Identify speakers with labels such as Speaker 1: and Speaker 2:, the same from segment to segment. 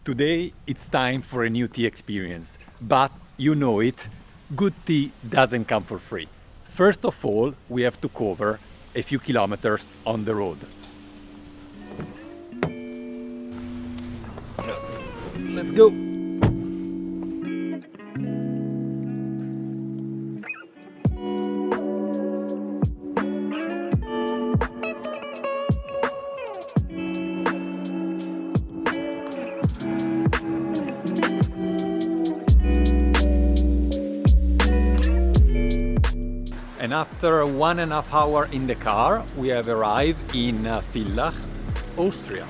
Speaker 1: Today it's time for a new tea experience, but you know it, good tea doesn't come for free. First of all, we have to cover a few kilometers on the road. Let's go! And after 1.5 hours in the car, we have arrived in Villach, Austria.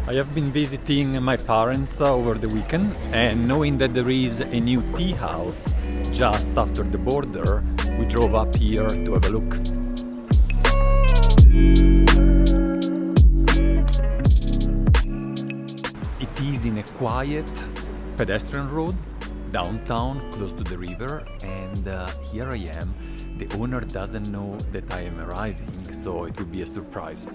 Speaker 1: I have been visiting my parents over the weekend, and knowing that there is a new tea house just after the border, we drove up here to have a look. It is in a quiet pedestrian road downtown, close to the river, and here I am. The owner doesn't know that I am arriving, so it will be a surprise.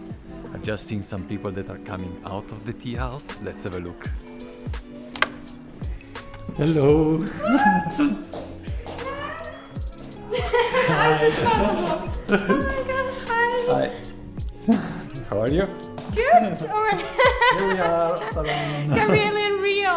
Speaker 1: I've just seen some people that are coming out of the tea house. Let's have a look. Hello.
Speaker 2: How is this possible? Oh my god, hi.
Speaker 1: Hi. How are you?
Speaker 2: Good. Oh my
Speaker 1: Here we are. Ta-da.
Speaker 2: Gabriele and Rio.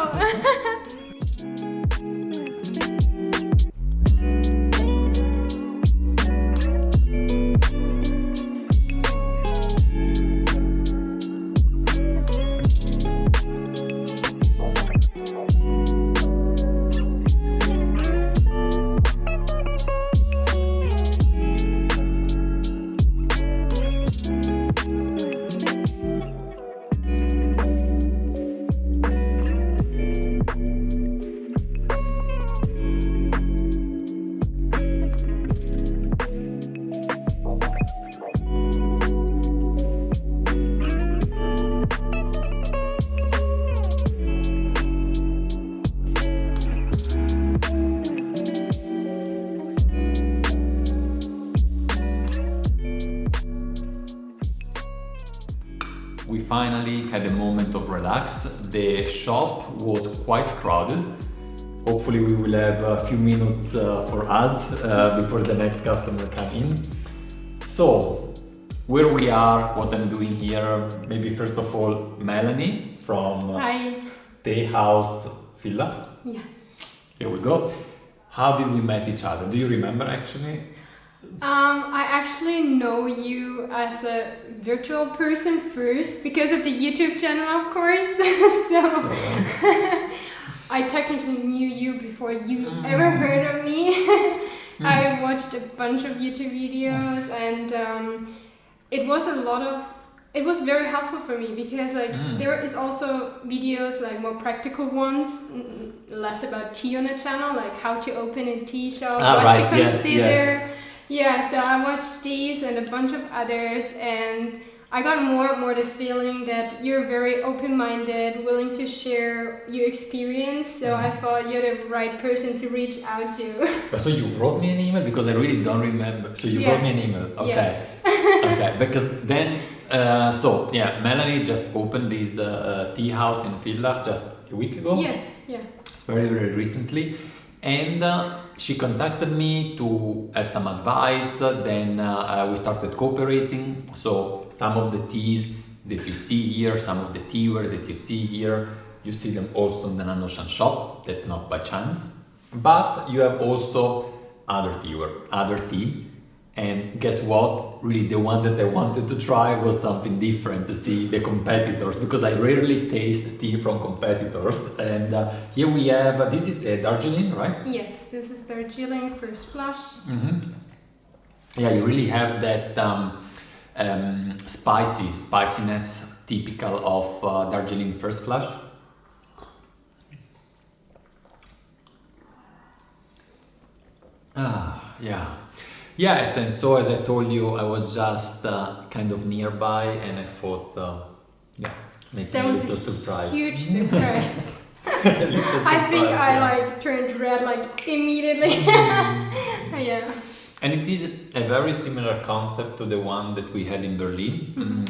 Speaker 1: We finally had a moment of relax. The shop was quite crowded. Hopefully we will have a few minutes for us before the next customer come in. So, where we are, what I'm doing here, maybe first of all, Melanie from
Speaker 2: Hi.
Speaker 1: Teahouse, Villach.
Speaker 2: Yeah.
Speaker 1: Here we go. How did we met each other? Do you remember actually?
Speaker 2: I actually know you as a virtual person first because of the YouTube channel, of course. So I technically knew you before you ever heard of me. I watched a bunch of YouTube videos, and it was very helpful for me because there is also videos like more practical ones, less about tea on the channel, like how to open a tea shop, what to consider.
Speaker 1: Yes.
Speaker 2: Yeah, so I watched these and a bunch of others, and I got more the feeling that you're very open-minded, willing to share your experience, so I thought you're the right person to reach out to.
Speaker 1: So you wrote me an email? Because I really don't remember. So you wrote me an email? Okay.
Speaker 2: Yes.
Speaker 1: Okay, because then, Melanie just opened this tea house in Villach just a week ago.
Speaker 2: Yes, yeah.
Speaker 1: Very, very recently. And she contacted me to have some advice. Then we started cooperating. So some of the teas that you see here, some of the teaware that you see here, you see them also in the nannuoshan shop. That's not by chance. But you have also other teaware, other tea. And guess what? Really, the one that I wanted to try was something different, to see the competitors, because I rarely taste tea from competitors. And here we have, this is a Darjeeling, right?
Speaker 2: Yes, this is Darjeeling First Flush.
Speaker 1: Mm-hmm. Yeah, you really have that spiciness typical of Darjeeling First Flush. Yeah. Yes, and so as I told you, I was just kind of nearby, and I thought, make a little surprise.
Speaker 2: Huge surprise.
Speaker 1: I
Speaker 2: I think I turned red immediately. Yeah.
Speaker 1: And it is a very similar concept to the one that we had in Berlin.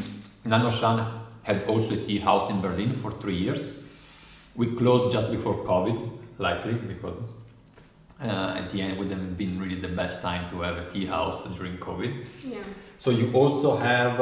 Speaker 1: Nannuoshan had also a tea house in Berlin for 3 years. We closed just before COVID, likely because at the end would have been really the best time to have a tea house during COVID.
Speaker 2: Yeah.
Speaker 1: So you also have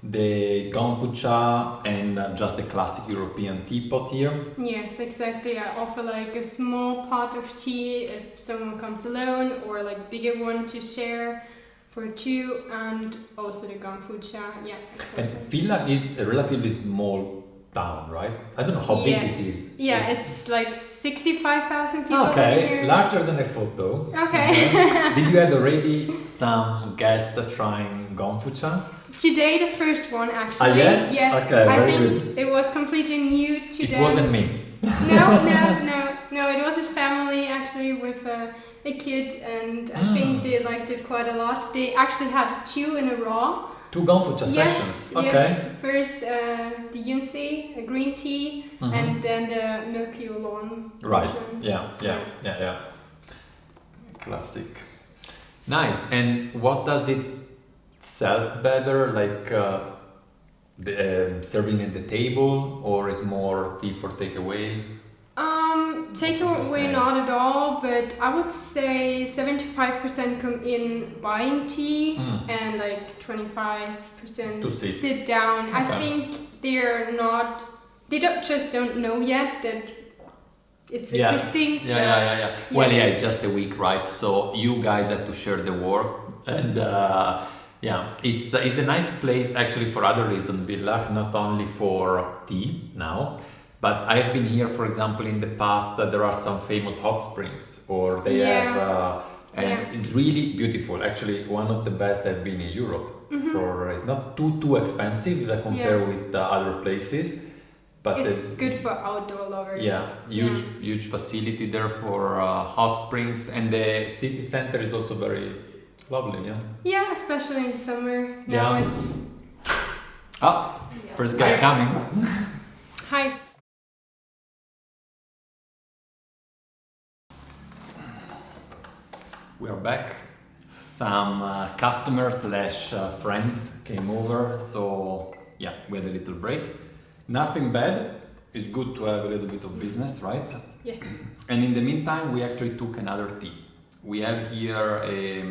Speaker 1: the Gonfucha and just a classic European teapot here.
Speaker 2: Yes, exactly. I offer like a small pot of tea if someone comes alone, or like bigger one to share for two, and also the Gonfucha. Yeah, exactly.
Speaker 1: And Villach is a relatively small town, right? I don't know how big it is.
Speaker 2: Yeah, it's like 65,000 people living
Speaker 1: Okay,
Speaker 2: here.
Speaker 1: larger than I thought though.
Speaker 2: Okay.
Speaker 1: Did you have already some guests trying Gonfucha?
Speaker 2: Today, the first one actually.
Speaker 1: Yes?
Speaker 2: Yes.
Speaker 1: Okay,
Speaker 2: I
Speaker 1: very
Speaker 2: think
Speaker 1: good.
Speaker 2: it was completely new to
Speaker 1: It
Speaker 2: them.
Speaker 1: wasn't me.
Speaker 2: No. It was a family actually with a kid, and I think they liked it quite a lot. They actually had 2 in a row.
Speaker 1: 2 Gonfucha sessions. Okay.
Speaker 2: Yes. First, the Yunsi, a green tea, and then the milky oolong.
Speaker 1: Right.
Speaker 2: One.
Speaker 1: Yeah. Classic. Nice. And what does it sells better? Like the serving at the table, or is more tea for takeaway?
Speaker 2: Takeaway not at all, but I would say 75% come in buying tea and like 25%
Speaker 1: To sit
Speaker 2: down.
Speaker 1: Okay.
Speaker 2: I think they don't know yet that it's existing. So
Speaker 1: Yeah. Well, yeah, it's just a week, right? So you guys have to share the work, and it's a nice place actually for other reasons, Villach, not only for tea now. But I've been here, for example, in the past. There are some famous hot springs, or they have, and it's really beautiful. Actually, one of the best I've been in Europe. For it's not too expensive compared with other places, but
Speaker 2: it's good for outdoor lovers.
Speaker 1: Yeah, huge facility there for hot springs, and the city center is also very lovely.
Speaker 2: Yeah, especially in summer. Now it's.
Speaker 1: First guest coming.
Speaker 2: Hi.
Speaker 1: We are back. Some customers / friends came over, so we had a little break. Nothing bad. It's good to have a little bit of business, right?
Speaker 2: Yes.
Speaker 1: And in the meantime, we actually took another tea. We have here a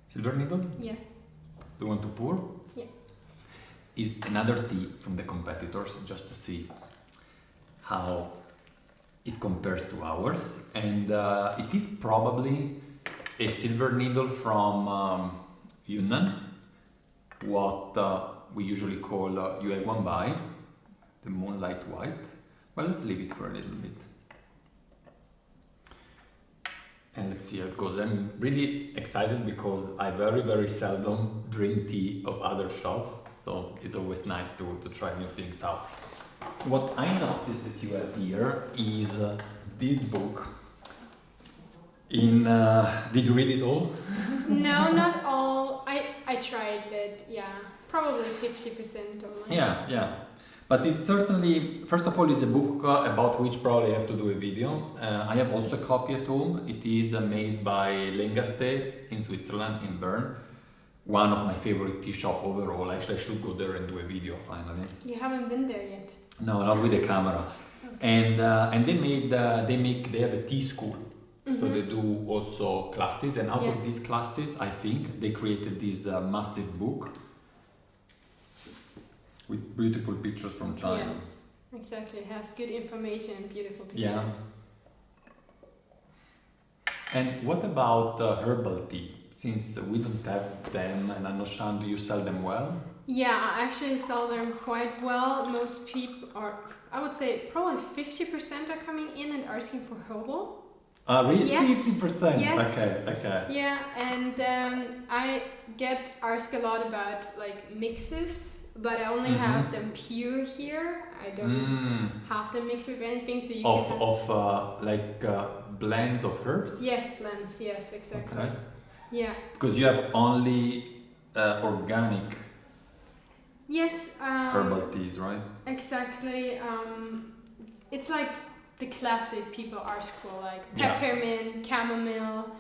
Speaker 1: silver needle.
Speaker 2: Yes.
Speaker 1: Do you want to pour?
Speaker 2: Yeah.
Speaker 1: Is another tea from the competitors, just to see how it compares to ours. And it is probably a silver needle from Yunnan, what we usually call Yue Guanbai, the moonlight white. Well, let's leave it for a little bit. And let's see how it goes. I'm really excited because I very seldom drink tea of other shops, so it's always nice to try new things out. What I noticed that you have here is this book. Did you read it all?
Speaker 2: No, not all. I tried, but probably 50% only.
Speaker 1: Yeah. But it's certainly, first of all, it's a book about which probably I have to do a video. I have also a copy at home. It is made by Lengaste in Switzerland, in Bern. One of my favorite tea shop overall. Actually, I should go there and do a video finally.
Speaker 2: You haven't been there yet?
Speaker 1: No, not with the camera. Okay. And they have a tea school. So they do also classes, and out of these classes, I think they created this massive book with beautiful pictures from China.
Speaker 2: Yes, exactly. It has good information and beautiful pictures.
Speaker 1: Yeah. And what about herbal tea? Since we don't have them, and nannuoshan, do you sell them well?
Speaker 2: Yeah, I actually sell them quite well. Most people are, I would say, probably 50% are coming in and asking for herbal.
Speaker 1: Really?
Speaker 2: Yes.
Speaker 1: 50%?
Speaker 2: Yes.
Speaker 1: Okay.
Speaker 2: Yeah, and I get asked a lot about like mixes, but I only have them pure here. I don't have them mixed with anything, so you
Speaker 1: blends of herbs?
Speaker 2: Yes, blends. Yes, exactly.
Speaker 1: Okay.
Speaker 2: Yeah.
Speaker 1: Because you have only organic herbal teas, right?
Speaker 2: Exactly. It's like the classic people ask for, like peppermint, chamomile,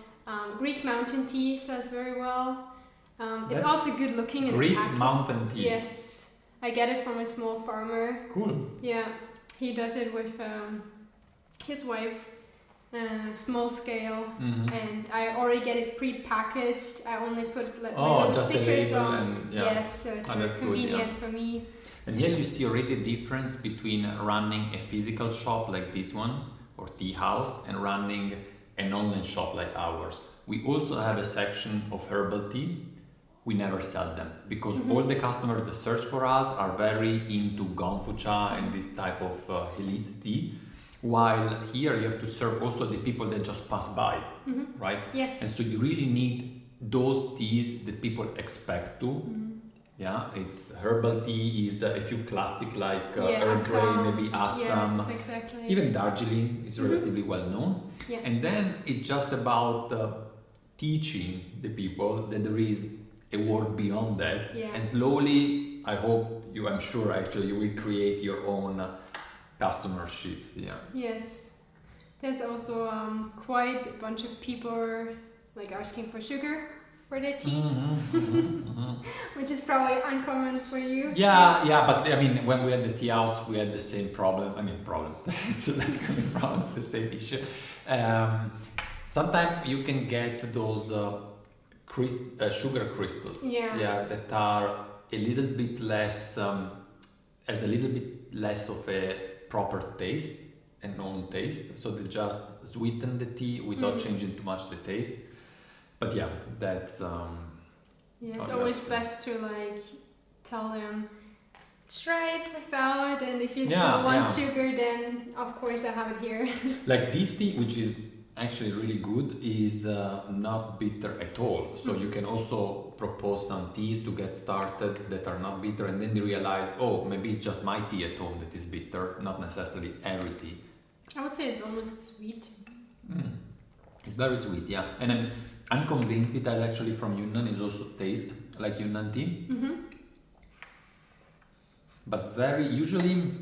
Speaker 2: Greek mountain tea sells very well. It's
Speaker 1: That's
Speaker 2: also good looking in the
Speaker 1: Greek
Speaker 2: packet.
Speaker 1: mountain tea.
Speaker 2: Yes, I get it from a small farmer.
Speaker 1: Cool.
Speaker 2: Yeah, he does it with his wife, small scale, and I already get it pre-packaged. I only put like little
Speaker 1: just the
Speaker 2: stickers
Speaker 1: label
Speaker 2: on.
Speaker 1: and
Speaker 2: Yes, so it's very
Speaker 1: that's good,
Speaker 2: convenient for me.
Speaker 1: And here you see already the difference between running a physical shop like this one or Teahouse and running an online shop like ours. We also have a section of herbal tea. We never sell them because all the customers that search for us are very into Gonfucha and this type of elite tea. While here you have to serve also the people that just pass by, right?
Speaker 2: Yes.
Speaker 1: And so you really need those teas that people expect to. Yeah, it's herbal tea is a few classic like Earl Grey, maybe Assam.
Speaker 2: Yes, exactly.
Speaker 1: Even Darjeeling is relatively well known.
Speaker 2: Yeah.
Speaker 1: And then it's just about teaching the people that there is a world beyond that.
Speaker 2: Yeah.
Speaker 1: And slowly, I'm sure actually you will create your own customerships. Yeah.
Speaker 2: Yes. There's also quite a bunch of people like asking for sugar for their tea, which is probably uncommon for you.
Speaker 1: Yeah, but I mean, when we had the Teahouse, we had the same problem. So that's coming from the same issue. Sometimes you can get those sugar crystals.
Speaker 2: Yeah.
Speaker 1: That are a little bit less, has a little bit less of a proper taste and known taste. So they just sweeten the tea without changing too much the taste. But yeah, that's
Speaker 2: it's always best to like tell them try it without, and if you still want sugar, then of course I have it here.
Speaker 1: Like this tea, which is actually really good, is not bitter at all. So you can also propose some teas to get started that are not bitter, and then you realize, oh, maybe it's just my tea at home that is bitter, not necessarily every tea.
Speaker 2: I would say it's almost sweet.
Speaker 1: It's very sweet, yeah. And I'm convinced it actually from Yunnan is also taste like Yunnan tea. But very usually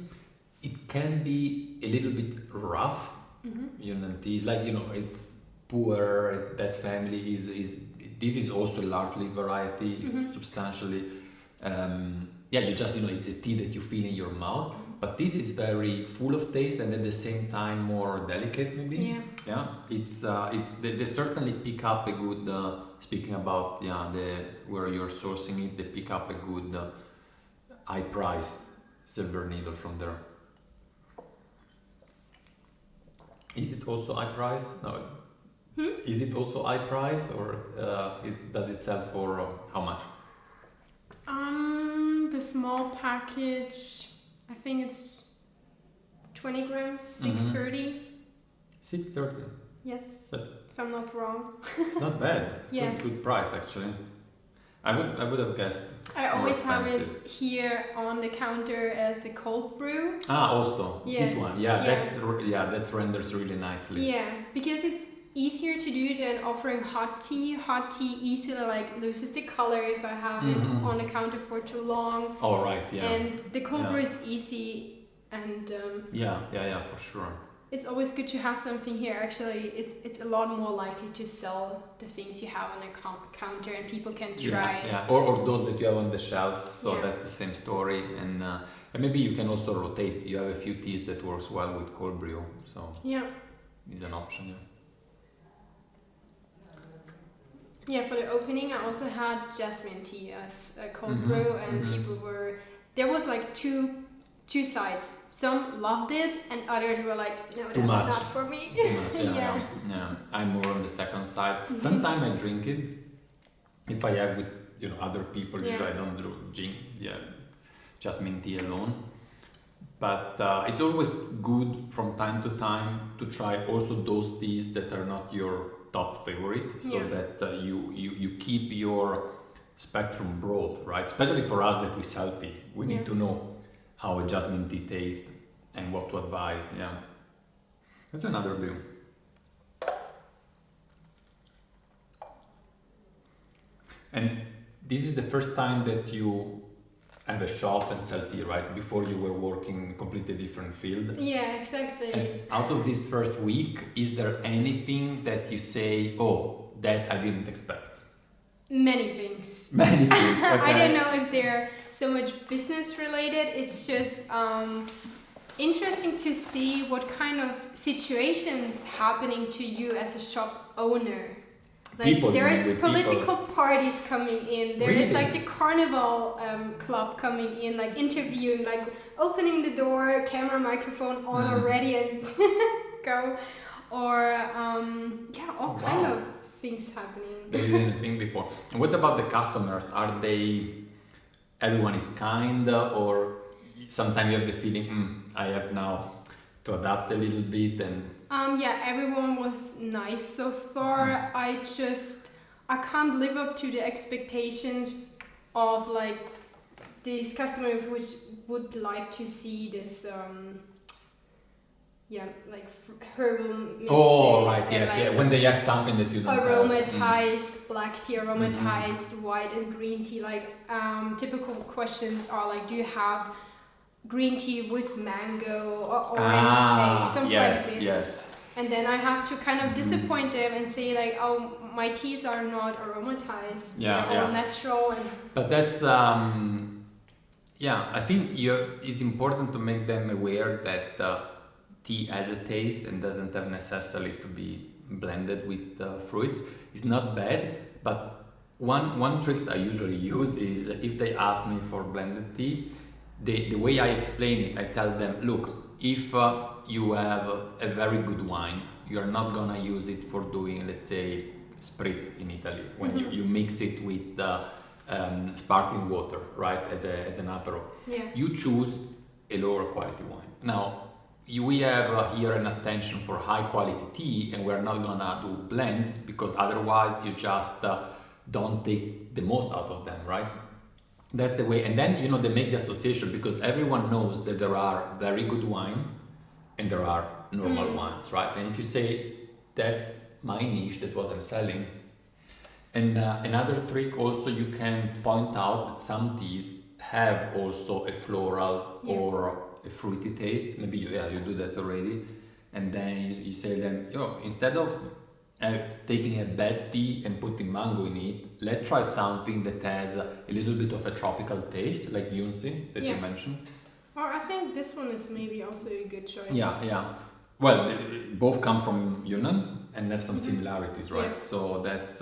Speaker 1: it can be a little bit rough. Yunnan tea is like, it's poor, that family is this is also largely variety, substantially. You just, it's a tea that you feel in your mouth. But this is very full of taste and at the same time more delicate, maybe. Yeah. They certainly pick up a good. Speaking about where you're sourcing it, they pick up a good high price silver needle from there. Is it also high price? No. Is it also high price or does it sell for how much?
Speaker 2: The small package, I think it's 20 grams, 630.
Speaker 1: 630.
Speaker 2: Yes, if I'm not wrong.
Speaker 1: It's not bad. It's good price actually. I would have guessed.
Speaker 2: I always have it here on the counter as a cold brew.
Speaker 1: Also
Speaker 2: yes.
Speaker 1: This one, that renders really nicely.
Speaker 2: Yeah, because it's easier to do than offering hot tea. Hot tea easily loses the color if I have it on the counter for too long.
Speaker 1: Oh right, yeah.
Speaker 2: And the cold brew is easy and
Speaker 1: for sure.
Speaker 2: It's always good to have something here. Actually, it's a lot more likely to sell the things you have on a counter and people can try.
Speaker 1: Or those that you have on the shelves. So that's the same story. And maybe you can also rotate. You have a few teas that works well with cold brew. So it's an option.
Speaker 2: Yeah, for the opening, I also had jasmine tea as a cold brew, and people there was two sides. Some loved it, and others were like, no, that's not for me.
Speaker 1: Too much, yeah. I'm more on the second side. Sometimes I drink it if I have with other people. Usually I don't drink jasmine tea alone. But it's always good from time to time to try also those teas that are not your top favorite, so that you keep your spectrum broad, right? Especially for us that we sell tea, we need to know how a jasmine tea tastes and what to advise. Let's do another brew. And this is the first time that you have a shop and sell tea, right? Before you were working in a completely different field.
Speaker 2: Yeah, exactly.
Speaker 1: And out of this first week, is there anything that you say, oh, that I didn't expect?
Speaker 2: Many things.
Speaker 1: Many things. Okay.
Speaker 2: I don't know if they're so much business related. It's just interesting to see what kind of situations happening to you as a shop owner. Like
Speaker 1: People,
Speaker 2: there
Speaker 1: you
Speaker 2: is
Speaker 1: mean with
Speaker 2: political parties coming in. There is
Speaker 1: Really?
Speaker 2: like the carnival club coming in, like interviewing, like opening the door, camera, microphone on already, and go. Or all kind of things happening.
Speaker 1: They didn't think before. And what about the customers? Are they? Everyone is kind, or sometimes you have the feeling, I have now to adapt a little bit and.
Speaker 2: Everyone was nice so far. I can't live up to the expectations of like these customers which would like to see this like herbal mixes.
Speaker 1: Oh right,
Speaker 2: and
Speaker 1: yes,
Speaker 2: like
Speaker 1: yeah. When they ask something that you don't
Speaker 2: aromatized black tea, aromatized white and green tea. Like typical questions are like, do you have green tea with mango or orange taste, something like this.
Speaker 1: Yes.
Speaker 2: And then I have to kind of disappoint them and say like, oh, my teas are not aromatized. They're all natural. And
Speaker 1: but that's I think it's important to make them aware that tea has a taste and doesn't have necessarily to be blended with fruits. It's not bad, but one trick I usually use is if they ask me for blended tea, the way I explain it, I tell them, look, if you have a very good wine, you're not gonna use it for doing, let's say, spritz in Italy, when you mix it with sparkling water, right, as an apero.
Speaker 2: Yeah.
Speaker 1: You choose a lower quality wine. Now, we have here an attention for high quality tea, and we're not gonna do blends because otherwise you just don't take the most out of them, right? That's the way. And then, they make the association because everyone knows that there are very good wine and there are normal wines, right? And if you say, that's my niche, that's what I'm selling. And another trick also, you can point out that some teas have also a floral or a fruity taste. Maybe you do that already. And then you say them, instead of taking a bad tea and putting mango in it, let's try something that has a little bit of a tropical taste, like Yunsi that you mentioned.
Speaker 2: Or I think this one is maybe also a good choice.
Speaker 1: Yeah. Well, both come from Yunnan and have some similarities, right?
Speaker 2: Yeah.
Speaker 1: So that's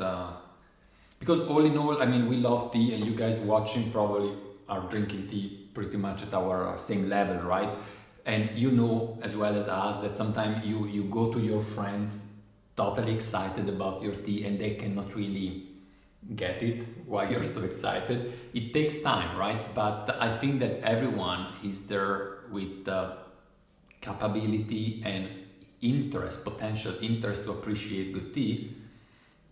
Speaker 1: because all in all, I mean, we love tea, and you guys watching probably are drinking tea pretty much at our same level, right? And as well as us that sometimes you go to your friends totally excited about your tea and they cannot really get it why you're so excited. It takes time, right? But I think that everyone is there with capability and potential interest to appreciate good tea.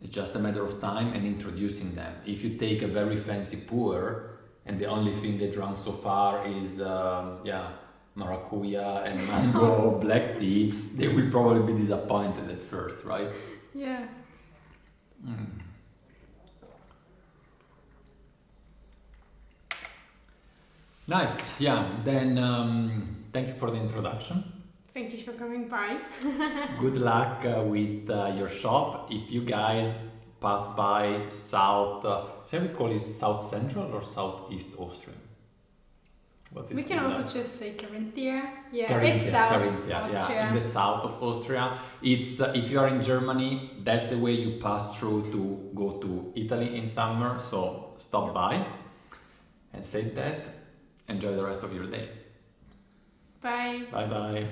Speaker 1: It's just a matter of time and introducing them. If you take a very fancy pour and the only thing they drank so far is maracuya and mango black tea, they will probably be disappointed at first, right?
Speaker 2: Yeah.
Speaker 1: Nice. Yeah. Then thank you for the introduction.
Speaker 2: Thank you for coming by.
Speaker 1: Good luck with your shop. If you guys pass by South, shall we call it South Central or Southeast Austria?
Speaker 2: We can also just say Carinthia. Yeah,
Speaker 1: Carinthia,
Speaker 2: it's South
Speaker 1: Carinthia,
Speaker 2: Austria.
Speaker 1: Yeah, in the south of Austria. It's if you are in Germany, that's the way you pass through to go to Italy in summer. So stop by and say that. Enjoy the rest of your day.
Speaker 2: Bye.
Speaker 1: Bye bye.